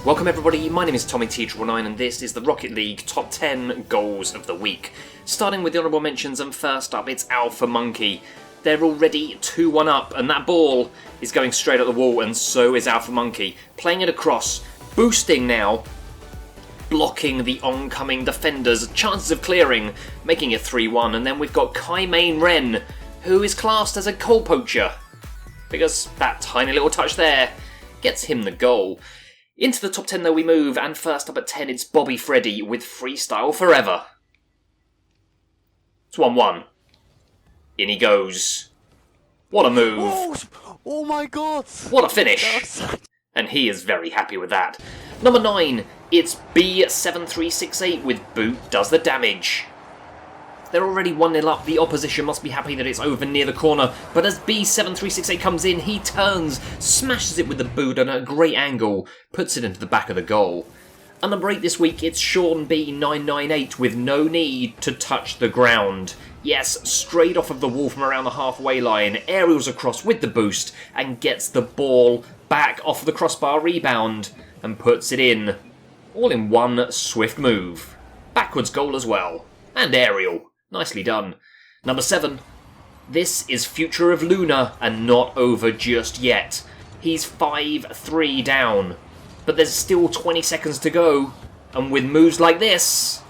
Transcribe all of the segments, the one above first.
Welcome everybody, my name is Tommy T999 and this is the Rocket League Top 10 Goals of the Week. Starting with the honourable mentions, and first up it's Alpha Monkey. They're already 2-1 up and that ball is going straight at the wall, and so is Alpha Monkey. Playing it across, boosting now, blocking the oncoming defenders, chances of clearing, making it 3-1. And then we've got Kaimain Ren, who is classed as a goal poacher, because that tiny little touch there gets him the goal. Into the top 10 though we move, and first up at 10 it's Bobby Freddy with Freestyle Forever. It's 1-1. In he goes. What a move. Oh my god! What a finish. And he is very happy with that. Number 9, it's B7368 with Boot Does the Damage. They're already 1-0 up, the opposition must be happy that it's over near the corner, but as B7368 comes in, he turns, smashes it with the boot at a great angle, puts it into the back of the goal. And number 8 this week, it's Sean B998 with No Need to Touch the Ground. Yes, straight off of the wall from around the halfway line, aerials across with the boost, and gets the ball back off the crossbar rebound, and puts it in. All in one swift move. Backwards goal as well. And aerial. Nicely done. Number 7. This is Future of Luna, and not over just yet. He's 5-3 down. But there's still 20 seconds to go. And with moves like this,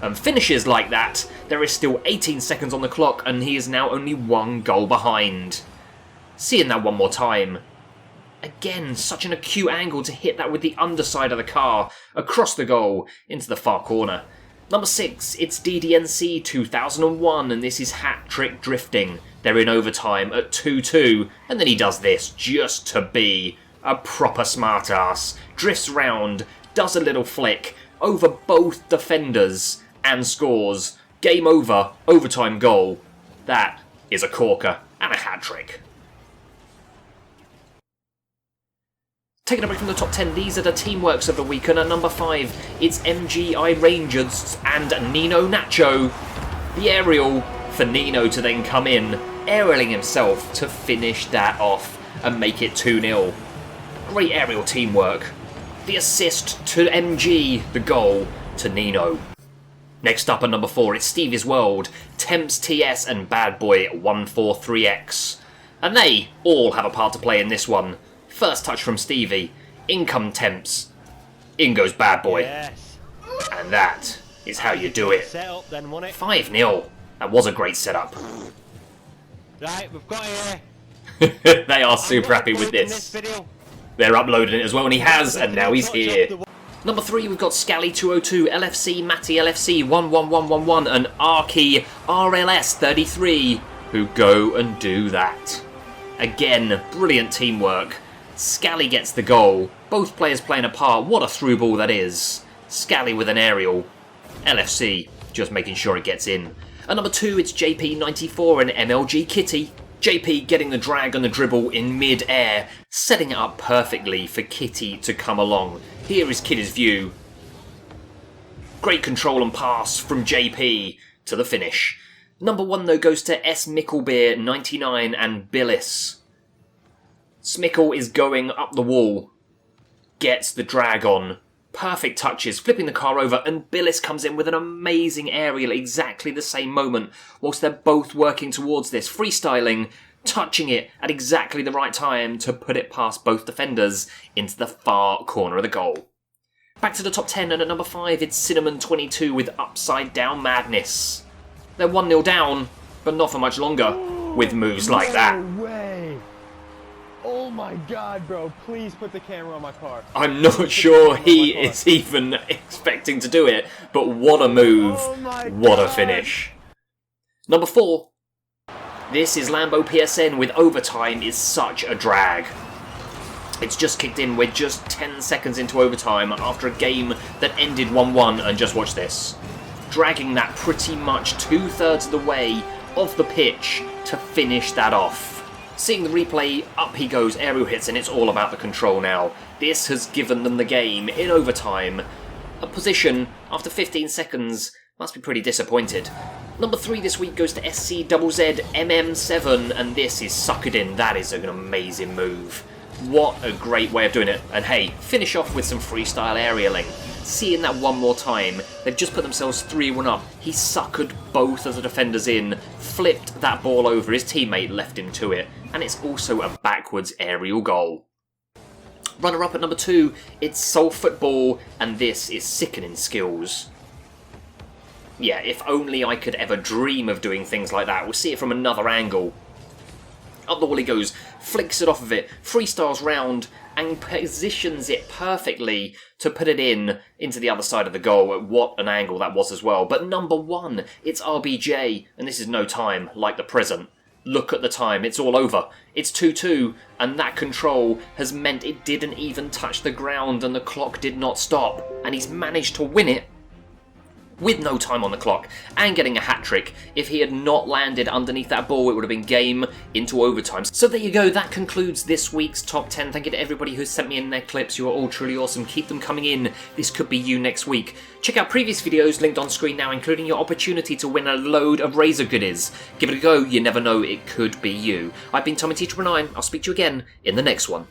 and finishes like that, there is still 18 seconds on the clock, and he is now only 1 goal behind. Seeing that one more time. Again, such an acute angle to hit that with the underside of the car, across the goal, into the far corner. Number 6, it's DDNC 2001, and this is Hat Trick Drifting. They're in overtime at 2-2, and then he does this just to be a proper smartass. Drifts round, does a little flick, over both defenders, and scores. Game over, overtime goal. That is a corker and a hat trick. Taking a break from the top 10, these are the teamworks of the week, and at number 5, it's MGI Rangers and Nino Nacho. The aerial for Nino to then come in, aerialing himself to finish that off and make it 2-0. Great aerial teamwork. The assist to MG, the goal to Nino. Next up at number 4, it's Stevie's World, Temps TS and Bad Boy 143X. And they all have a part to play in this one. First touch from Stevie, in come Temps, in goes Bad Boy, yes. And that is how you do it. 5-0, that was a great setup. Right, we've got here. They are super happy with this. They're uploading it as well, and he has, and now he's here. Number 3, we've got Scally202, LFC, Matty LFC 11111, and Arky RLS33, who go and do that. Again, brilliant teamwork. Scally gets the goal. Both players playing a part. What a through ball that is. Scally with an aerial. LFC just making sure it gets in. At number 2, it's JP94 and MLG Kitty. JP getting the drag and the dribble in mid-air, setting it up perfectly for Kitty to come along. Here is Kitty's view. Great control and pass from JP to the finish. Number 1 though goes to S. Micklebeer 99 and Billis. Smickle is going up the wall, gets the drag on, perfect touches, flipping the car over, and Billis comes in with an amazing aerial exactly the same moment, whilst they're both working towards this, freestyling, touching it at exactly the right time to put it past both defenders into the far corner of the goal. Back to the top 10, and at number 5 it's Cinnamon22 with Upside Down Madness. They're 1-0 down, but not for much longer, with moves like that. No way! Oh my god, bro, please put the camera on my car. I'm not sure he is even expecting to do it, but what a move, what a finish. Number 4, this is Lambo PSN with Overtime is such a drag. It's just kicked in, we're just 10 seconds into overtime after a game that ended 1-1, and just watch this. Dragging that pretty much 2/3 of the way off the pitch to finish that off. Seeing the replay, up he goes, aerial hits, and it's all about the control now. This has given them the game in overtime. A position, after 15 seconds, must be pretty disappointed. Number 3 this week goes to SCZZ MM7, and this is Suckered In. That is an amazing move. What a great way of doing it. And hey, finish off with some freestyle aerialing. Seeing that one more time, they've just put themselves 3-1 up. He suckered both of the defenders in, flipped that ball over, his teammate left him to it, and it's also a backwards aerial goal. Runner-up at number 2, it's Soul Football, and this is sickening skills. Yeah, if only I could ever dream of doing things like that. We'll see it from another angle. Up the wall he goes, flicks it off of it, freestyles round, and positions it perfectly to put it into the other side of the goal. What an angle that was as well. But number 1, it's RBJ, and this is no time like the present. Look at the time, it's all over. It's 2-2, and that control has meant it didn't even touch the ground and the clock did not stop. And he's managed to win it with no time on the clock, and getting a hat-trick. If he had not landed underneath that ball, it would have been game into overtime. So there you go, that concludes this week's Top 10. Thank you to everybody who sent me in their clips. You are all truly awesome. Keep them coming in. This could be you next week. Check out previous videos linked on screen now, including your opportunity to win a load of Razor goodies. Give it a go, you never know, it could be you. I've been Tommy T999. I'll speak to you again in the next one.